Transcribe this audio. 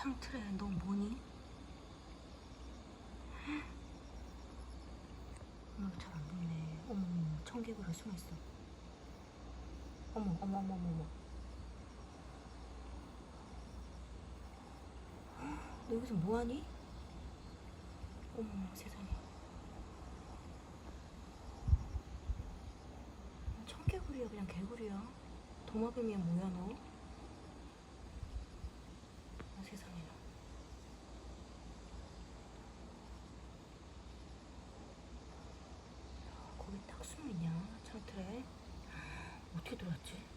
창틀에 너 뭐니? 잘 안 보이네. 어머, 청개구리 숨어있어. 어머, 어머, 어머, 어머. 너 여기서 뭐하니? 어머, 세상에. 청개구리야, 그냥 개구리야. 도마뱀이야, 뭐야, 너? 세상에. 거기 딱 숨어있냐, 창틀에. 어떻게 들어왔지?